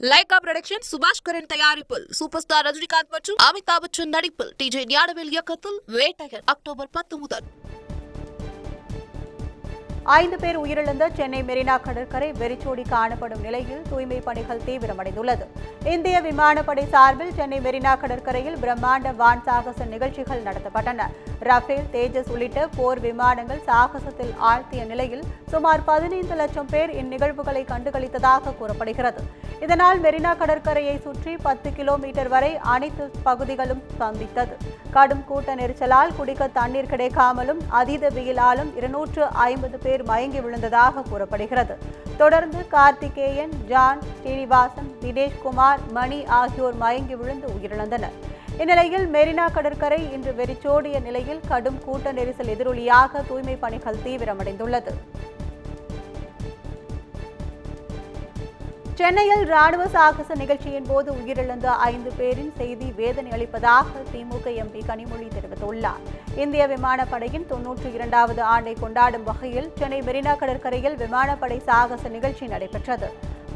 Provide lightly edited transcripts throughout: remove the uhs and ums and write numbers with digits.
Lyca production சுபாஷ் கரன் தயாரிப்பில் super star Rajinikanth மற்றும் அமிதாப் பச்சன் நடிப்பில் டிஜே ஞானவேல் இயக்கத்தில் வேட்டையன் அக்டோபர் 10 முதல் 5 பேர் உயிரிழந்த சென்னை மெரினா கடற்கரை வெறிச்சோடி காணப்படும் நிலையில் தூய்மை பணிகள் தீவிரமடைந்துள்ளது. இந்திய விமானப்படை சார்பில் சென்னை மெரினா கடற்கரையில் பிரம்மாண்ட வான் சாகச நிகழ்ச்சிகள் நடத்தப்பட்டன. ரஃபேல், தேஜஸ் உள்ளிட்ட போர் விமானங்கள் சாகசத்தில் ஆழ்த்திய நிலையில் சுமார் 15 லட்சம் பேர் இந்நிகழ்வுகளை கண்டுகளித்ததாக கூறப்படுகிறது. இதனால் மெரினா கடற்கரையை சுற்றி 10 கிலோமீட்டர் வரை அனைத்து பகுதிகளும் ஸ்தம்பித்தது. கடும் கூட்ட நெரிசலால் குடிக்க தண்ணீர் கிடைக்காமலும் அதீத வெயிலாலும் 250 பேர் மயங்கி விழுந்ததாக கூறப்படுகிறது. தொடர்ந்து கார்த்திகேயன், ஜான், ஸ்ரீனிவாசன், தினேஷ்குமார், மணி ஆகியோர் மயங்கி விழுந்து உயிரிழந்தனர். இந்நிலையில் மெரினா கடற்கரை இன்று வெறிச்சோடிய நிலையில் கடும் கூட்ட நெரிசல் எதிரொலியாக தூய்மை பணிகள் தீவிரமடைந்துள்ளது. சென்னையில் ராணுவ சாகச நிகழ்ச்சியின் போது உயிரிழந்த 5 பேரின் செய்தி வேதனை அளிப்பதாக திமுக எம்பி கனிமொழி தெரிவித்துள்ளார். இந்திய விமானப்படையின் 92வது ஆண்டை கொண்டாடும் வகையில் சென்னை மெரினா கடற்கரையில் விமானப்படை சாகச நிகழ்ச்சி நடைபெற்றது.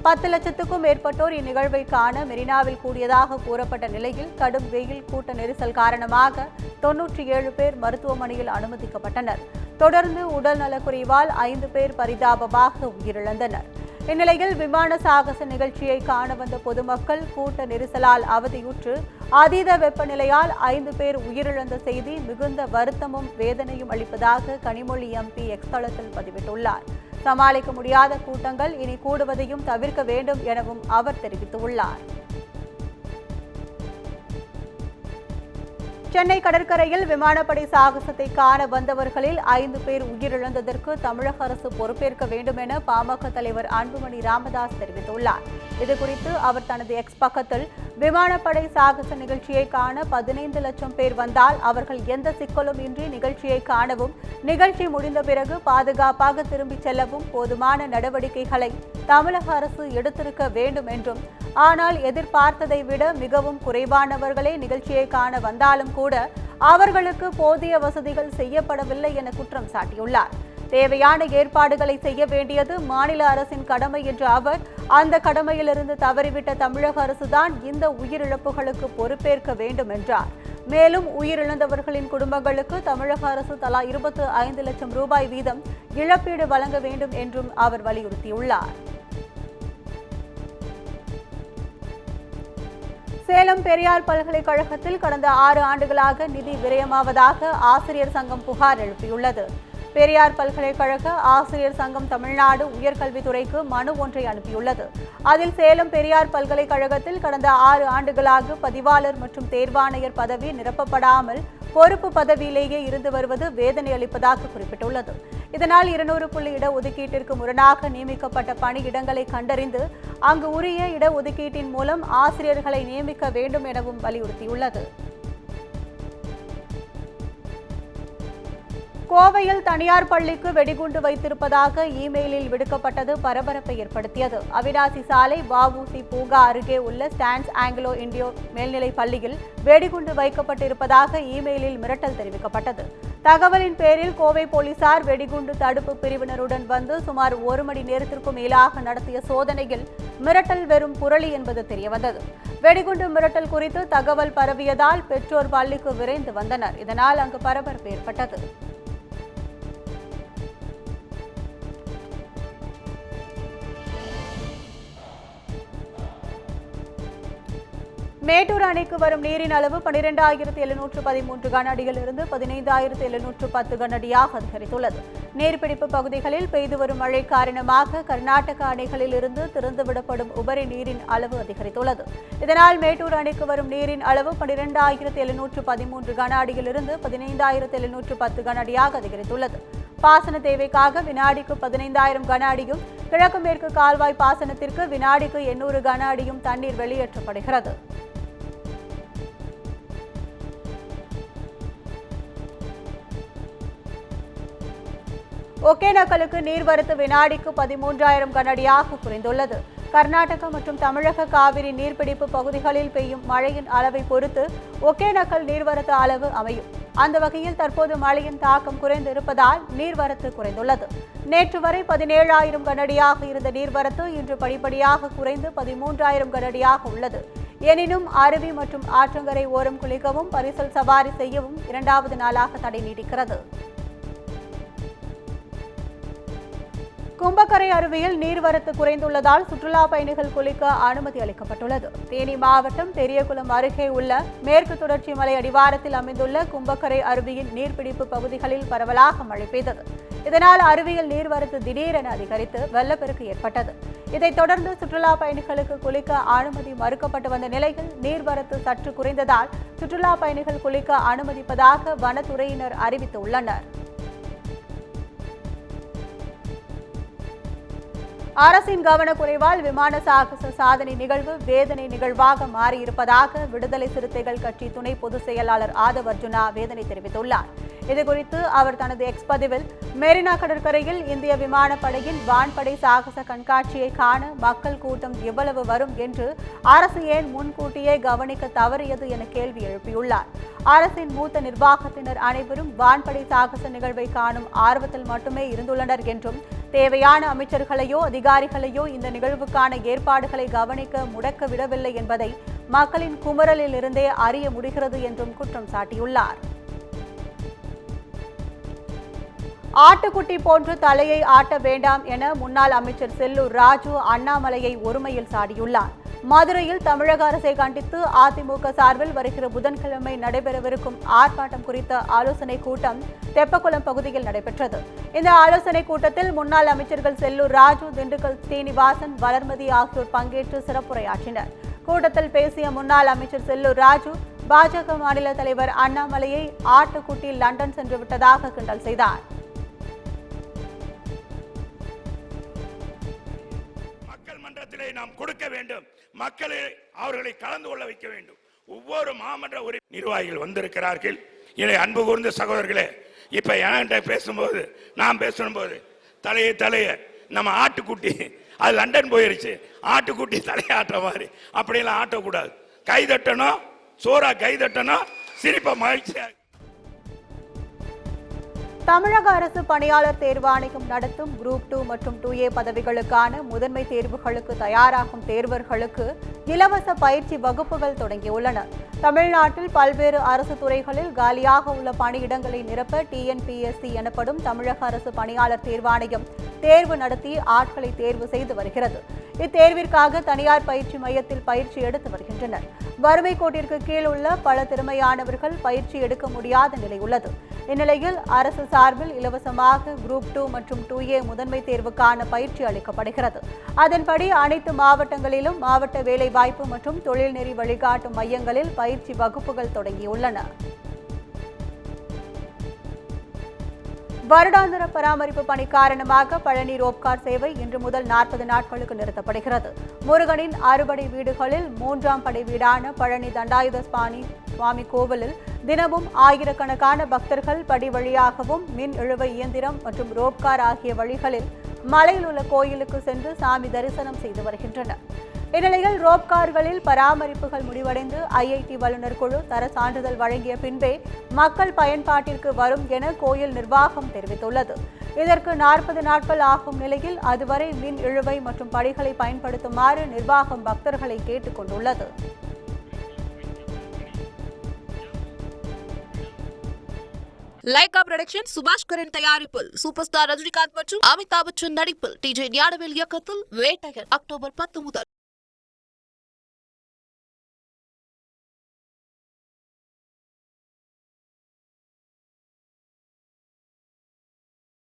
10 லட்சத்துக்கும் மேற்பட்டோர் இந்நிகழ்வை காண மெரினாவில் கூடியதாக கூறப்பட்ட நிலையில் கடும் வெயில் கூட்ட நெரிசல் காரணமாக 97 பேர் மருத்துவமனையில் அனுமதிக்கப்பட்டனர். தொடர்ந்து உடல் நலக்குறைவால் 5 பேர் பரிதாபமாக உயிரிழந்தனர். இந்நிலையில் விமான சாகச நிகழ்ச்சியை காண வந்த பொதுமக்கள் கூட்ட நெரிசலால் அவதியுற்று அதீத வெப்பநிலையால் 5 பேர் உயிரிழந்த செய்தி மிகுந்த வருத்தமும் வேதனையும் அளிப்பதாக கனிமொழி எம்பி எக்ஸ் தளத்தில் பதிவிட்டுள்ளார். சமாளிக்க முடியாத கூட்டங்கள் இனி கூடுவதையும் தவிர்க்க வேண்டும் எனவும் அவர் தெரிவித்துள்ளார். சென்னை கடற்கரையில் விமானப்படை சாகசத்தை காண வந்தவர்களில் 5 பேர் உயிரிழந்ததற்கு தமிழக அரசு பொறுப்பேற்க வேண்டும் என பாமக தலைவர் அன்புமணி ராமதாஸ் தெரிவித்துள்ளார். இதுகுறித்து அவர் தனது எக்ஸ் பக்கத்தில் விமானப்படை சாகச நிகழ்ச்சியை காண 15 லட்சம் பேர் வந்தால் அவர்கள் எந்த சிக்கலும் இன்றி நிகழ்ச்சியை காணவும், நிகழ்ச்சி முடிந்த பிறகு பாதுகாப்பாக திரும்பிச் செல்லவும் போதுமான நடவடிக்கைகளை தமிழக அரசு எடுத்திருக்க வேண்டும் என்றும், ஆனால் எதிர்பார்த்ததை விட மிகவும் குறைவானவர்களே நிகழ்ச்சியை காண வந்தாலும் கூட அவர்களுக்கு போதிய வசதிகள் செய்யப்படவில்லை என குற்றம் சாட்டியுள்ளார். தேவையான ஏற்பாடுகளை செய்ய வேண்டியது மாநில அரசின் கடமை என்ற அவர், அந்த கடமையிலிருந்து தவறிவிட்ட தமிழக அரசுதான் இந்த உயிரிழப்புகளுக்கு பொறுப்பேற்க வேண்டும் என்றார். மேலும் உயிரிழந்தவர்களின் குடும்பங்களுக்கு தமிழக அரசு தலா 25 லட்சம் ரூபாய் வீதம் இழப்பீடு வழங்க வேண்டும் என்றும் அவர் வலியுறுத்தியுள்ளார். சேலம் பெரியார் பல்கலைக்கழகத்தில் கடந்த 6 ஆண்டுகளாக நிதி விரயமாவதாக ஆசிரியர் சங்கம் புகார் எழுப்பியுள்ளது. பெரியார் பல்கலைக்கழக ஆசிரியர் சங்கம் தமிழ்நாடு உயர்கல்வித்துறைக்கு மனு ஒன்றை அனுப்பியுள்ளது. அதில் சேலம் பெரியார் பல்கலைக்கழகத்தில் கடந்த 6 ஆண்டுகளாக பதிவாளர் மற்றும் தேர்வாணையர் பதவி நிரப்பப்படாமல் பொறுப்பு பதவியிலேயே இருந்து வருவது வேதனை அளிப்பதாக குறிப்பிட்டுள்ளது. இதனால் 200 இடஒதுக்கீட்டிற்கு முரணாக நியமிக்கப்பட்ட பணியிடங்களை கண்டறிந்து அங்கு உரிய இடஒதுக்கீட்டின் மூலம் ஆசிரியர்களை நியமிக்க வேண்டும் எனவும் வலியுறுத்தியுள்ளது. கோவையில் தனியார் பள்ளிக்கு வெடிகுண்டு வைத்திருப்பதாக இமெயிலில் விடுக்கப்பட்டது பரபரப்பை ஏற்படுத்தியது. அவினாசி சாலை வ.உ.சி. பூங்கா அருகே உள்ள ஸ்டான்ஸ் ஆங்கிலோ இண்டியோ மேல்நிலைப் பள்ளியில் வெடிகுண்டு வைக்கப்பட்டிருப்பதாக இமெயிலில் மிரட்டல் தெரிவிக்கப்பட்டது. தகவலின் பேரில் கோவை போலீசார் வெடிகுண்டு தடுப்பு பிரிவினருடன் வந்து சுமார் 1 மணி நேரத்திற்கும் மேலாக நடத்திய சோதனையில் மிரட்டல் வெறும் புரளி என்பது தெரியவந்தது. வெடிகுண்டு மிரட்டல் குறித்து தகவல் பரவியதால் பெற்றோர் பள்ளிக்கு விரைந்து வந்தனர். இதனால் அங்கு பரபரப்பு ஏற்பட்டது. மேட்டூர் அணைக்கு வரும் நீரின் அளவு 12,713 கன அடியிலிருந்து 15,710 கன அடியாக அதிகரித்துள்ளது. நீர்பிடிப்பு பகுதிகளில் பெய்து வரும் மழை காரணமாக கர்நாடக அணைகளில் இருந்து திறந்துவிடப்படும் உபரி நீரின் அளவு அதிகரித்துள்ளது. இதனால் மேட்டூர் அணைக்கு வரும் நீரின் அளவு 12,713 கன அடியிலிருந்து 15,710 கன அடியாக அதிகரித்துள்ளது. பாசன தேவைக்காக வினாடிக்கு 15,000 கன அடியும், கிழக்கு மேற்கு கால்வாய் பாசனத்திற்கு வினாடிக்கு 800 கன அடியும் தண்ணீர் வெளியேற்றப்படுகிறது. ஒகேனக்கலுக்கு நீர்வரத்து வினாடிக்கு 13,000 கன அடியாக குறைந்துள்ளது. கர்நாடகா மற்றும் தமிழக காவிரி நீர்பிடிப்பு பகுதிகளில் பெய்யும் மழையின் அளவை பொறுத்து ஒகேனக்கல் நீர்வரத்து அளவு அமையும். அந்த வகையில் தற்போது மழையின் தாக்கம் குறைந்து இருப்பதால் நீர்வரத்து குறைந்துள்ளது. நேற்று வரை 17,000 கனஅடியாக இருந்த நீர்வரத்து இன்று படிப்படியாக குறைந்து 13,000 கனஅடியாக உள்ளது. எனினும் அருவி மற்றும் ஆற்றங்கரை ஓரம் குளிக்கவும் பரிசல் சவாரி செய்யவும் 2வது நாளாக தடை நீடிக்கிறது. கும்பக்கரை அருவியில் நீர்வரத்து குறைந்துள்ளதால் சுற்றுலா பயணிகள் குளிக்க அனுமதி அளிக்கப்பட்டுள்ளது. தேனி மாவட்டம் பெரியகுளம் அருகே உள்ள மேற்கு தொடர்ச்சி மலை அடிவாரத்தில் அமைந்துள்ள கும்பக்கரை அருவியின் நீர்பிடிப்பு பகுதிகளில் பரவலாக மழை பெய்தது. இதனால் அருவியில் நீர்வரத்து திடீரென அதிகரித்து வெள்ளப்பெருக்கு ஏற்பட்டது. இதைத் தொடர்ந்து சுற்றுலா பயணிகளுக்கு குளிக்க அனுமதி மறுக்கப்பட்டு வந்த நிலையில் நீர்வரத்து சற்று குறைந்ததால் சுற்றுலா பயணிகள் குளிக்க அனுமதிப்பதாக வனத்துறையினர் அறிவித்துள்ளனர். அரசின் கவனக்குறைவால் விமான சாகச சாதனை நிகழ்வு வேதனை நிகழ்வாக மாறியிருப்பதாக விடுதலை சிறுத்தைகள் கட்சி துணை பொதுச் செயலாளர் ஆதவ் அர்ஜுனா வேதனை தெரிவித்துள்ளார். இதுகுறித்து அவர் தனது எக்ஸ் பதிவில், மெரினா கடற்கரையில் இந்திய விமானப்படையின் வான்படை சாகச கண்காட்சியை காண மக்கள் கூட்டம் எவ்வளவு வரும் என்று அரசு ஏன் முன்கூட்டியே கவனிக்க தவறியது என கேள்வி எழுப்பியுள்ளார். அரசின் மூத்த நிர்வாகத்தினர் அனைவரும் வான்படை சாகச நிகழ்வை காணும் ஆர்வத்தில் மட்டுமே இருந்துள்ளனர் என்றும், தேவையான அமைச்சர்களையோ அதிகாரிகளையோ இந்த நிகழ்வுக்கான ஏற்பாடுகளை கவனிக்க முடக்க விடவில்லை என்பதை மக்களின் குமுறலில் இருந்தே அறிய முடிகிறது என்றும் குற்றம் சாட்டியுள்ளார். ஆட்டுக்குட்டி போன்று தலையை ஆட்ட வேண்டாம் என முன்னாள் அமைச்சர் செல்லூர் ராஜு அண்ணாமலையை ஒருமையில் சாடியுள்ளார். மதுரையில் தமிழக அரசை கண்டித்து அதிமுக சார்பில் வருகிற புதன்கிழமை நடைபெறவிருக்கும் ஆர்ப்பாட்டம் குறித்த ஆலோசனைக் கூட்டம் தெப்பக்குளம் பகுதியில் நடைபெற்றது. இந்த ஆலோசனைக் கூட்டத்தில் முன்னாள் அமைச்சர்கள் செல்லூர் ராஜு, திண்டுக்கல் ஸ்ரீனிவாசன், வளர்மதி ஆகியோர் பங்கேற்று சிறப்புரையாற்றினர். கூட்டத்தில் பேசிய முன்னாள் அமைச்சர் செல்லூர் ராஜு, பாஜக மாநில தலைவர் அண்ணாமலையை ஆட்டுக்குட்டி லண்டன் சென்று விட்டதாக கிண்டல் செய்தார். நாம் கொடுக்க வேண்டும், மக்களை அவர்களை கலந்து கொள்ள வைக்க வேண்டும். ஒவ்வொரு மாமன்ற நிர்வாகிகள் வந்திருக்கிறார்கள். இதை அன்பு கூர்ந்த சகோதரர்களே, இப்ப என்கிட்ட பேசும்போது நான் பேசும்போது தலைய நம்ம ஆட்டுக்குட்டி அது லண்டன் போயிருச்சு, ஆட்டுக்குட்டி தலையாட்டுற மாதிரி அப்படியெல்லாம் ஆட்டக்கூடாது. கை தட்டணும், சோறா கை தட்டணும், சிரிப்ப மகிழ்ச்சியா. தமிழக அரசு பணியாளர் தேர்வாணையம் நடத்தும் குரூப் 2 மற்றும் 2A பதவிகளுக்கான முதன்மை தேர்வுகளுக்கு தயாராகும் தேர்வர்களுக்கு இலவச பயிற்சி வகுப்புகள் தொடங்கியுள்ளன. தமிழ்நாட்டில் பல்வேறு அரசு துறைகளில் காலியாக உள்ள பணியிடங்களை நிரப்ப TNPSC எனப்படும் தமிழக அரசு பணியாளர் தேர்வாணையம் தேர்வு நடத்தி ஆட்களை தேர்வு செய்து வருகிறது. இத்தேர்விற்காக தனியார் பயிற்சி மையத்தில் பயிற்சி எடுத்து வருகின்றனர். வறுமை கோட்டிற்கு கீழ் உள்ள பல திறமையானவர்கள் பயிற்சி எடுக்க முடியாத நிலை உள்ளது. இந்நிலையில் அரசு சார்பில் இலவசமாக குரூப் 2 மற்றும் 2A முதன்மை தேர்வுக்கான பயிற்சி அளிக்கப்படுகிறது. அதன்படி அனைத்து மாவட்டங்களிலும் மாவட்ட வேலைவாய்ப்பு மற்றும் தொழில்நெறி வழிகாட்டும் மையங்களில் பயிற்சி வகுப்புகள் தொடங்கியுள்ளன. வருடாந்திர பராமரிப்பு பணி காரணமாக பழனி ரோப்கார் சேவை இன்று முதல் 40 நாட்களுக்கு நிறுத்தப்படுகிறது. முருகனின் அறுபடை வீடுகளில் 3ஆம் படை வீடான பழனி தண்டாயுத சுவாமி கோவிலில் தினமும் ஆயிரக்கணக்கான பக்தர்கள் படி வழியாகவும் மின் இழுவை இயந்திரம் மற்றும் ரோப்கார் ஆகிய வழிகளில் மலையில் உள்ள கோயிலுக்கு சென்று சாமி தரிசனம் செய்து வருகின்றனர். இந்நிலையில் ரோப்கார்களில் பராமரிப்புகள் முடிவடைந்து IIT வல்லுநர் குழு தர சான்றிதழ் வழங்கிய பின்பே மக்கள் பயன்பாட்டிற்கு வரும் என கோயில் நிர்வாகம் தெரிவித்துள்ளது. இதற்கு 40 நாட்கள் ஆகும் நிலையில் அதுவரை மின் இழுவை மற்றும் படிகளை பயன்படுத்துமாறு நிர்வாகம் பக்தர்களை கேட்டுக் கொண்டுள்ளது. லைகா புரொடக்ஷன் சுபாஷ் கரன் தயாரிப்பில் சூப்பர் ஸ்டார் ரஜினிகாந்த் மற்றும் அமிதாப் பச்சன் நடிப்பில் TJ ஞானவேல் இயக்கத்தில் வேட்டையன் அக்டோபர் 10 முதல்